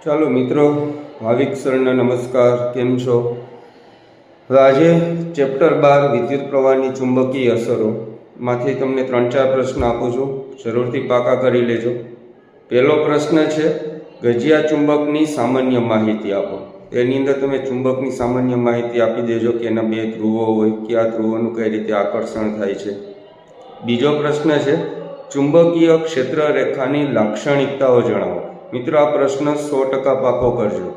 ચાલો મિત્રો, ભાવિક સરને નમસ્કાર. કેમ છો? આજે ચેપ્ટર 12 વિદ્યુત પ્રવાહની ચુંબકીય અસરોમાંથી તમને 3-4 પ્રશ્ન આપું છું. જરૂરથી પાકા કરી લેજો. પહેલો પ્રશ્ન છે, ગજિયા ચુંબકની સામાન્ય માહિતી આપો. એની અંદર તમે ચુંબકની સામાન્ય માહિતી આપી દેજો કે એના 2 ધ્રુવો હોય, કે આ ધ્રુવોનું કઈ રીતે આકર્ષણ થાય છે. બીજો પ્રશ્ન છે, ચુંબકીય ક્ષેત્ર રેખાની લાક્ષણિકતાઓ જણાવો. મિત્રો, આ પ્રશ્ન 100% પાકો કરજો.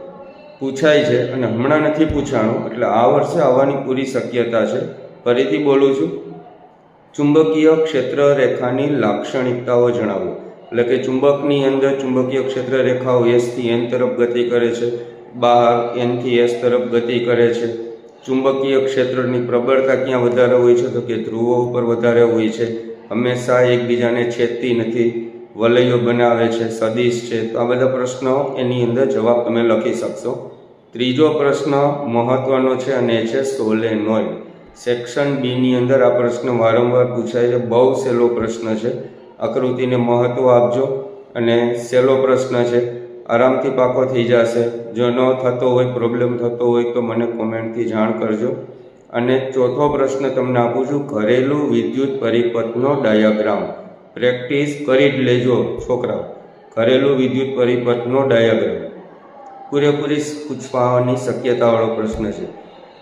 પૂછાય છે અને હમણાં નથી પૂછાણું, એટલે આ વર્ષે આવવાની પૂરી શક્યતા છે. ફરીથી બોલું છું, ચુંબકીય ક્ષેત્ર રેખાની લાક્ષણિકતાઓ જણાવો. એટલે કે ચુંબકની અંદર ચુંબકીય ક્ષેત્ર રેખાઓ S થી N તરફ ગતિ કરે છે, બહાર N થી S તરફ ગતિ કરે છે. ચુંબકીય ક્ષેત્રની પ્રબળતા ક્યાં વધારે હોય છે? તો કે ધ્રુવો ઉપર વધારે હોય છે. હંમેશા એકબીજાને છેદતી નથી, વલયો બનાવે છે, સદિશ છે. તો આ બધા પ્રશ્નો એની અંદર જવાબ તમે લખી શકશો. ત્રીજો પ્રશ્ન મહત્વનો છે અને એ છે સોલેનોઇડ. સેક્શન B ની અંદર આ પ્રશ્ન વારંવાર પૂછાય છે. બહુ સહેલો પ્રશ્ન છે. આકૃતિને મહત્વ આપજો અને સહેલો પ્રશ્ન છે, આરામથી પાકો થઈ જશે. જો ન થતો હોય, પ્રોબ્લેમ થતો હોય તો મને કોમેન્ટથી જાણ કરજો. અને ચોથો પ્રશ્ન તમને આપું છું, ઘરેલું વિદ્યુત પરિપથનો ડાયાગ્રામ. પ્રેક્ટિસ કરી જ લેજો છોકરાઓ. ઘરેલું વિદ્યુત પરિપથનો ડાયાગ્રામ પૂરેપૂરી પૂછવાની શક્યતાવાળો પ્રશ્ન છે.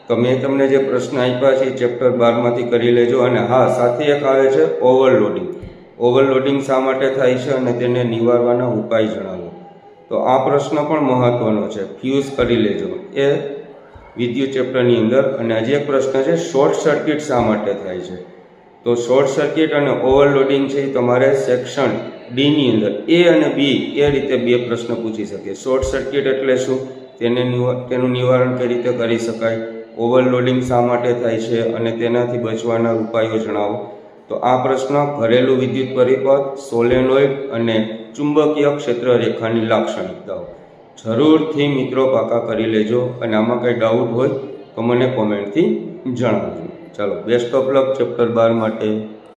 તો મેં તમને જે પ્રશ્ન આપ્યા છે એ ચેપ્ટર 12 માંથી કરી લેજો. અને હા, સાથે એક આવે છે ઓવરલોડિંગ. ઓવરલોડિંગ શા માટે થાય છે અને તેને નિવારવાના ઉપાય જણાવો. તો આ પ્રશ્ન પણ મહત્વનો છે, ફ્યુઝ કરી લેજો એ વિદ્યુત ચેપ્ટરની અંદર. અને હજી એક પ્રશ્ન છે, શોર્ટ સર્કિટ શા માટે થાય છે? તો શોર્ટ સર્કિટ અને ઓવરલોડિંગ છે એ તમારે સેક્શન D ની અંદર A અને B એ રીતે 2 પ્રશ્ન પૂછી શકે. શોર્ટ સર્કિટ એટલે શું, તેનું નિવારણ કઈ રીતે કરી શકાય, ઓવરલોડિંગ શા માટે થાય છે અને તેનાથી બચવાના ઉપાયો જણાવો. તો આ પ્રશ્ન ઘરેલું વિદ્યુત પરિપથ, સોલેનોઇડ અને ચુંબકીય ક્ષેત્ર રેખાની લાક્ષણિકતાઓ જરૂરથી મિત્રો પાકા કરી લેજો. અને આમાં કંઈ ડાઉટ હોય તો મને કોમેન્ટથી જણાવજો. ચાલો, બેસ્ટ ઓફ લક ચેપ્ટર 12 માટે.